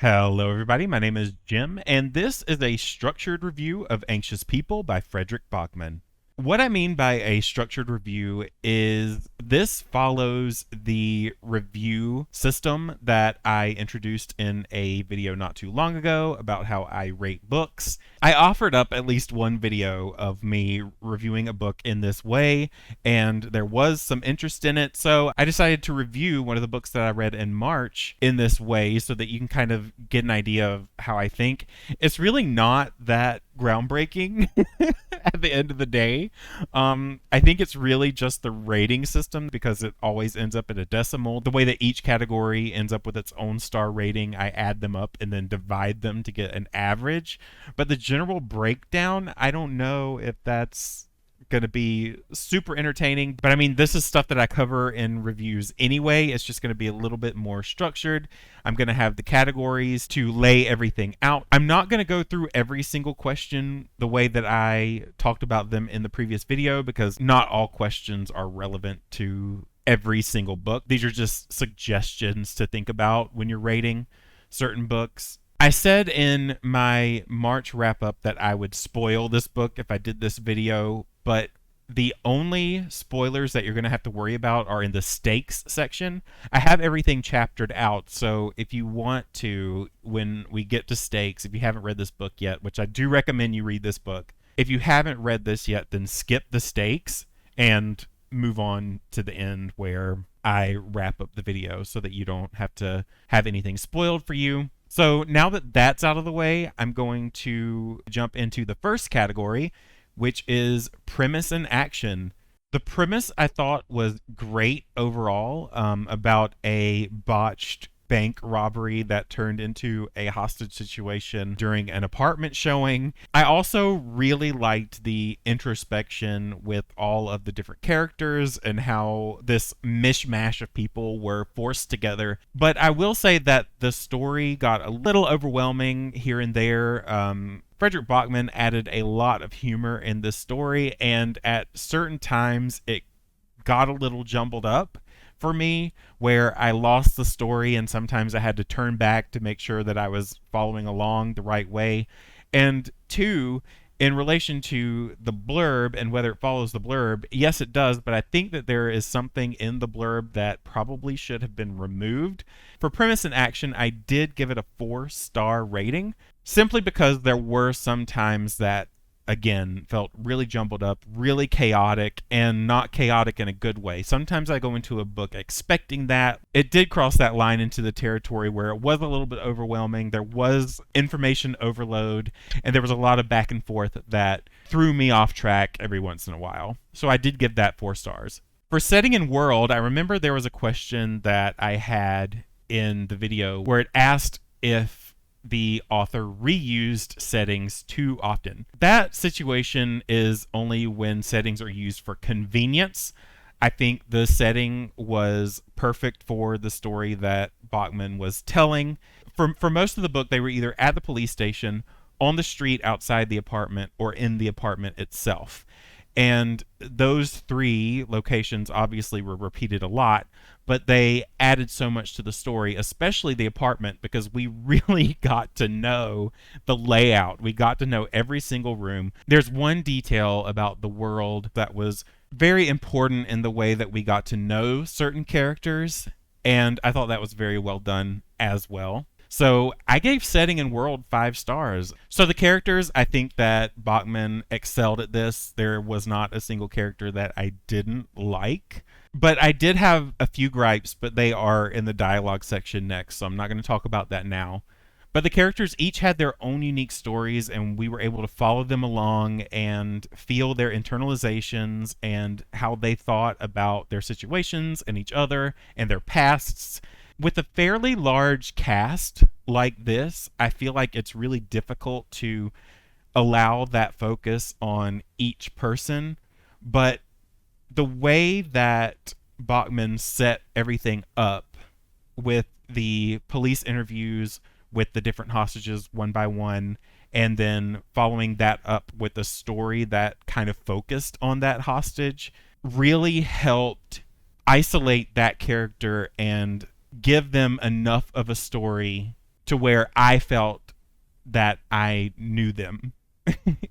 Hello, everybody. My name is Jim, and this is a structured review of Anxious People by Fredrik Backman. What I mean by a structured review is this follows the review system that I introduced in a video not too long ago about how I rate books. I offered up at least one video of me reviewing a book in this way, and there was some interest in it, so I decided to review one of the books that I read in March in this way so that you can kind of get an idea of how I think. It's really not that groundbreaking at the end of the day. I think it's really just the rating system because it always ends up in a decimal. The way that each category ends up with its own star rating, I add them up and then divide them to get an average. But the general breakdown, I don't know if that's going to be super entertaining. But I mean, this is stuff that I cover in reviews anyway. It's just going to be a little bit more structured. I'm going to have the categories to lay everything out. I'm not going to go through every single question the way that I talked about them in the previous video because not all questions are relevant to every single book. These are just suggestions to think about when you're rating certain books. I said in my March wrap up that I would spoil this book if I did this video, but the only spoilers that you're going to have to worry about are in the stakes section. I have everything chaptered out, so if you want to, when we get to stakes, if you haven't read this book yet, which I do recommend you read this book, if you haven't read this yet, then skip the stakes and move on to the end where I wrap up the video so that you don't have to have anything spoiled for you. So now that that's out of the way, I'm going to jump into the first category, which is premise and action. The premise I thought was great overall, about a botched bank robbery that turned into a hostage situation during an apartment showing. I also really liked the introspection with all of the different characters and how this mishmash of people were forced together. But I will say that the story got a little overwhelming here and there. Fredrik Backman added a lot of humor in this story, and at certain times it got a little jumbled up for me, where I lost the story and sometimes I had to turn back to make sure that I was following along the right way. And two, in relation to the blurb and whether it follows the blurb, yes, it does, but I think that there is something in the blurb that probably should have been removed. For premise and action, I did give it a 4-star rating, simply because there were some times that, again, felt really jumbled up, really chaotic, and not chaotic in a good way. Sometimes I go into a book expecting that. It did cross that line into the territory where it was a little bit overwhelming. There was information overload, and there was a lot of back and forth that threw me off track every once in a while. So I did give that 4 stars. For setting and world, I remember there was a question that I had in the video where it asked if the author reused settings too often. That situation is only when settings are used for convenience. I think the setting was perfect for the story that Backman was telling. For most of the book, they were either at the police station, on the street outside the apartment, or in the apartment itself. And those 3 locations obviously were repeated a lot, but they added so much to the story, especially the apartment, because we really got to know the layout. We got to know every single room. There's one detail about the world that was very important in the way that we got to know certain characters, and I thought that was very well done as well. So I gave setting and world 5 stars. So the characters, I think that Backman excelled at this. There was not a single character that I didn't like. But I did have a few gripes, but they are in the dialogue section next, so I'm not going to talk about that now. But the characters each had their own unique stories, and we were able to follow them along and feel their internalizations and how they thought about their situations and each other and their pasts. With a fairly large cast like this, I feel like it's really difficult to allow that focus on each person. But the way that Backman set everything up with the police interviews with the different hostages one by one, and then following that up with a story that kind of focused on that hostage, really helped isolate that character and give them enough of a story to where I felt that I knew them,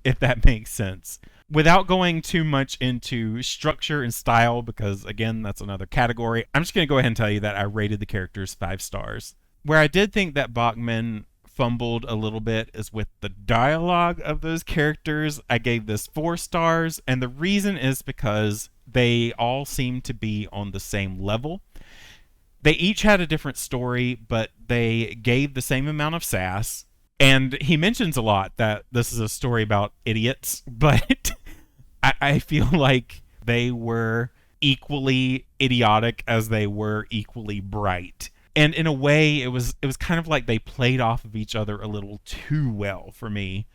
if that makes sense. Without going too much into structure and style, because again, that's another category, I'm just going to go ahead and tell you that I rated the characters 5 stars. Where I did think that Bachman fumbled a little bit is with the dialogue of those characters. I gave this 4 stars, and the reason is because they all seem to be on the same level. They each had a different story, but they gave the same amount of sass. And he mentions a lot that this is a story about idiots, but I feel like they were equally idiotic as they were equally bright. And in a way, it was kind of like they played off of each other a little too well for me.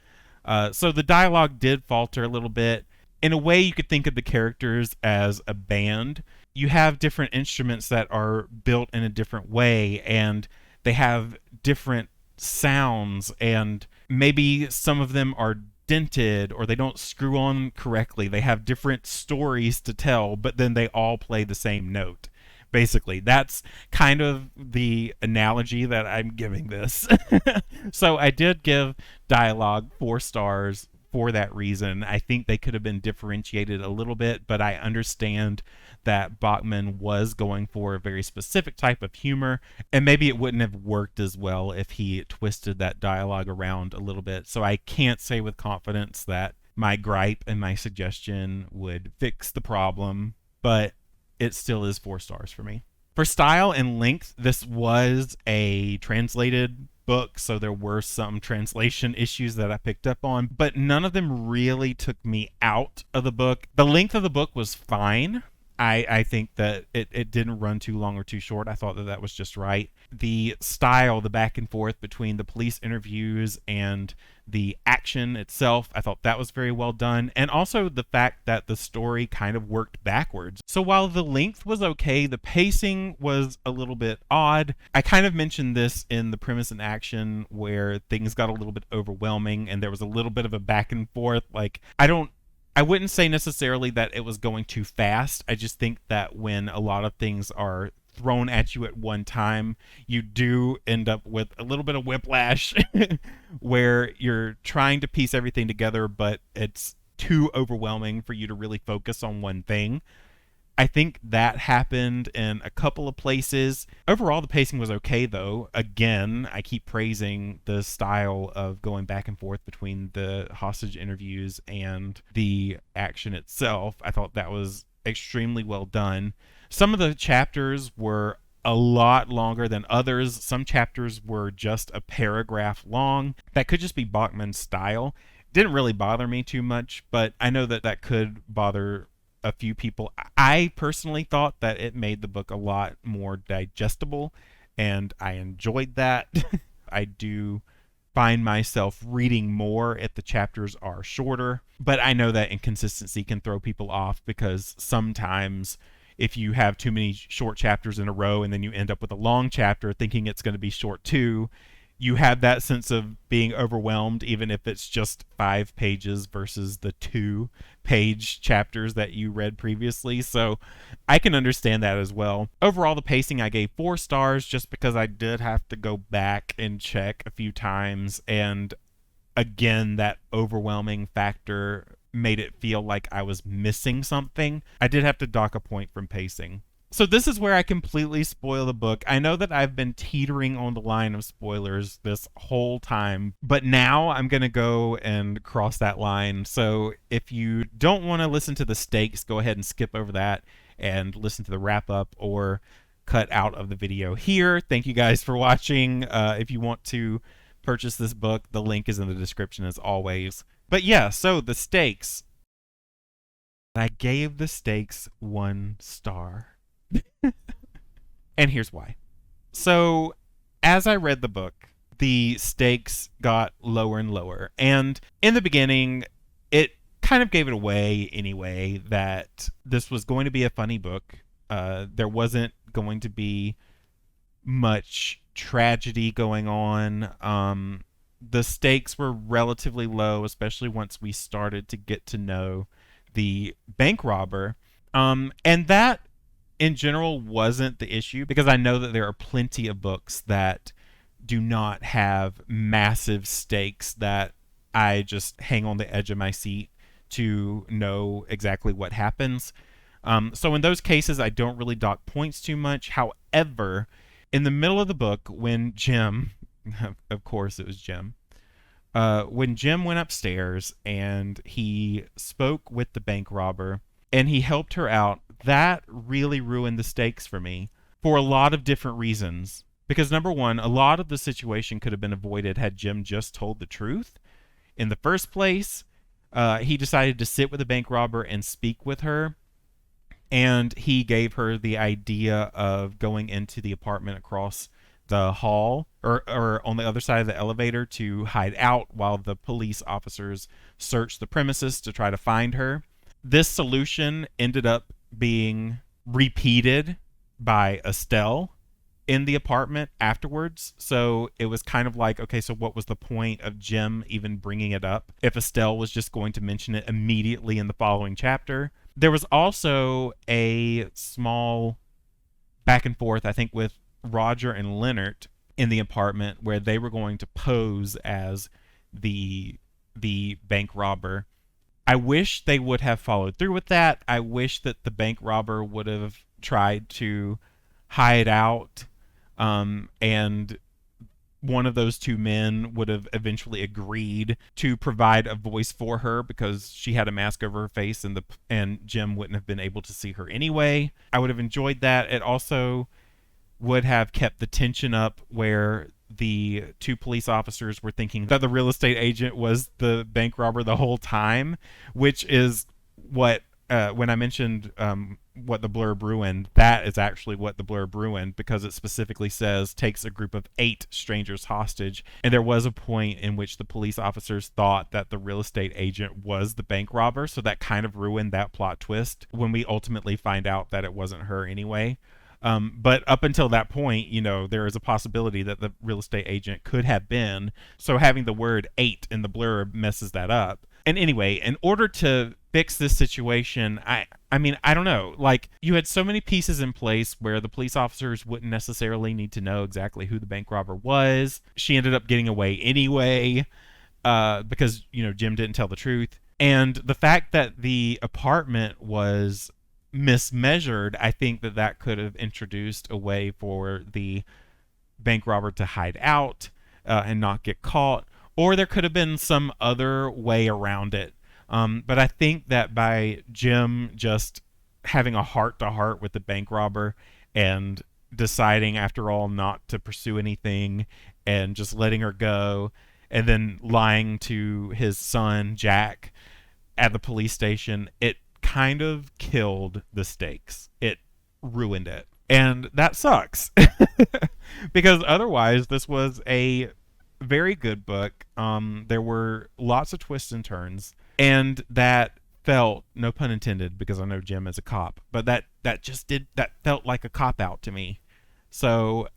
So the dialogue did falter a little bit. In a way, you could think of the characters as a band. You have different instruments that are built in a different way, and they have different sounds, and maybe some of them are dented or they don't screw on correctly. They have different stories to tell, but then they all play the same note. Basically, that's kind of the analogy that I'm giving this. So I did give dialogue 4 stars for that reason. I think they could have been differentiated a little bit, but I understand that Bachman was going for a very specific type of humor, and maybe it wouldn't have worked as well if he twisted that dialogue around a little bit. So I can't say with confidence that my gripe and my suggestion would fix the problem, but it still is 4 stars for me. For style and length, this was a translated book, so there were some translation issues that I picked up on, but none of them really took me out of the book. The length of the book was fine. I think that it didn't run too long or too short. I thought that that was just right. The style, the back and forth between the police interviews and the action itself, I thought that was very well done. And also the fact that the story kind of worked backwards. So while the length was okay, the pacing was a little bit odd. I kind of mentioned this in the premise and action where things got a little bit overwhelming and there was a little bit of a back and forth. Like, I wouldn't say necessarily that it was going too fast. I just think that when a lot of things are thrown at you at one time, you do end up with a little bit of whiplash where you're trying to piece everything together, but it's too overwhelming for you to really focus on one thing. I think that happened in a couple of places. Overall, the pacing was okay, though. Again, I keep praising the style of going back and forth between the hostage interviews and the action itself. I thought that was extremely well done. Some of the chapters were a lot longer than others. Some chapters were just a paragraph long. That could just be Bachman's style. Didn't really bother me too much, but I know that that could bother a few people. I personally thought that it made the book a lot more digestible, and I enjoyed that. I do find myself reading more if the chapters are shorter, but I know that inconsistency can throw people off because sometimes if you have too many short chapters in a row and then you end up with a long chapter thinking it's going to be short too, you have that sense of being overwhelmed, even if it's just 5 pages versus the 2-page chapters that you read previously. So I can understand that as well. Overall, the pacing I gave 4 stars just because I did have to go back and check a few times. And again, that overwhelming factor made it feel like I was missing something. I did have to dock a point from pacing. So this is where I completely spoil the book. I know that I've been teetering on the line of spoilers this whole time, but now I'm going to go and cross that line. So if you don't want to listen to the stakes, go ahead and skip over that and listen to the wrap up or cut out of the video here. Thank you guys for watching. If you want to purchase this book, the link is in the description as always. But yeah, so the stakes. I gave the stakes 1 star. And here's why. So, as I read the book, the stakes got lower and lower. And in the beginning, it kind of gave it away anyway that this was going to be a funny book. There wasn't going to be much tragedy going on. The stakes were relatively low, especially once we started to get to know the bank robber. And that in general wasn't the issue because I know that there are plenty of books that do not have massive stakes that I just hang on the edge of my seat to know exactly what happens. So in those cases, I don't really dock points too much. However, in the middle of the book, when Jim, of course it was Jim, when Jim went upstairs and he spoke with the bank robber and he helped her out, that really ruined the stakes for me for a lot of different reasons. Because number one, a lot of the situation could have been avoided had Jim just told the truth. In the first place, he decided to sit with the bank robber and speak with her, and he gave her the idea of going into the apartment across the hall or on the other side of the elevator to hide out while the police officers searched the premises to try to find her. This solution ended up being repeated by Estelle in the apartment afterwards. So it was kind of like, okay, so what was the point of Jim even bringing it up if Estelle was just going to mention it immediately in the following chapter? There was also a small back and forth, I think, with Roger and Leonard in the apartment where they were going to pose as the bank robber. I wish they would have followed through with that. I wish that the bank robber would have tried to hide out, and one of those two men would have eventually agreed to provide a voice for her because she had a mask over her face and Jim wouldn't have been able to see her anyway. I would have enjoyed that. It also would have kept the tension up where the two police officers were thinking that the real estate agent was the bank robber the whole time, which is what when I mentioned what the blurb ruined, that is actually what the blurb ruined, because it specifically says takes a group of 8 strangers hostage. And there was a point in which the police officers thought that the real estate agent was the bank robber. So that kind of ruined that plot twist when we ultimately find out that it wasn't her anyway. But up until that point, you know, there is a possibility that the real estate agent could have been. So having the word 8 in the blurb messes that up. And anyway, in order to fix this situation, I mean, I don't know. Like, you had so many pieces in place where the police officers wouldn't necessarily need to know exactly who the bank robber was. She ended up getting away anyway, because, you know, Jim didn't tell the truth. And the fact that the apartment was mismeasured, I think that could have introduced a way for the bank robber to hide out and not get caught. Or there could have been some other way around it. But I think that by Jim just having a heart-to-heart with the bank robber and deciding, after all, not to pursue anything and just letting her go, and then lying to his son, Jack, at the police station, it kind of killed the stakes. It ruined it. And that sucks. Because otherwise, this was a very good book. There were lots of twists and turns, and that felt, no pun intended, because I know Jim is a cop, but that felt like a cop out to me. So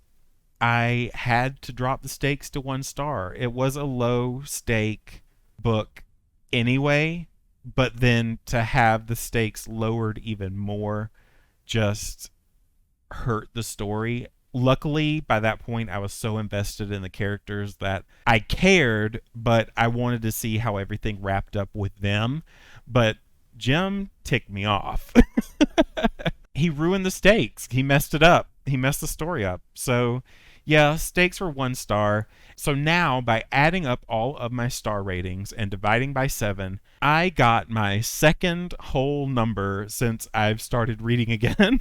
I had to drop the stakes to 1 star. It was a low stake book anyway, but then to have the stakes lowered even more just hurt the story. Luckily, by that point, I was so invested in the characters that I cared, but I wanted to see how everything wrapped up with them. But Jim ticked me off. He ruined the stakes. He messed it up. He messed the story up. So, yeah, stakes were 1 star. So now, by adding up all of my star ratings and dividing by 7, I got my second whole number since I've started reading again.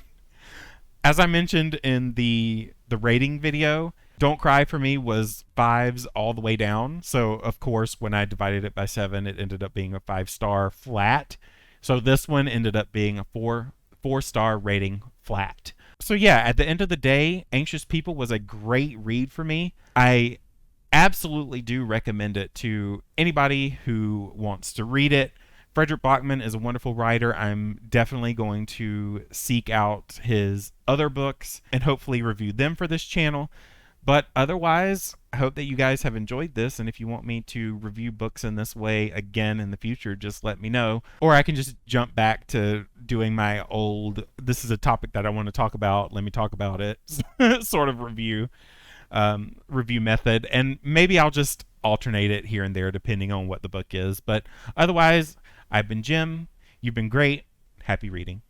As I mentioned in the rating video, Don't Cry for me was 5s all the way down. So, of course, when I divided it by 7, it ended up being a 5-star flat. So this one ended up being a 4-star rating flat. So yeah, at the end of the day, Anxious People was a great read for me. I absolutely do recommend it to anybody who wants to read it. Fredrik Backman is a wonderful writer. I'm definitely going to seek out his other books and hopefully review them for this channel. But otherwise, I hope that you guys have enjoyed this. And if you want me to review books in this way again in the future, just let me know. Or I can just jump back to doing my old, this is a topic that I want to talk about, let me talk about it sort of review. review method, and maybe I'll just alternate it here and there depending on what the book is. But otherwise, I've been Jim. You've been great. Happy reading.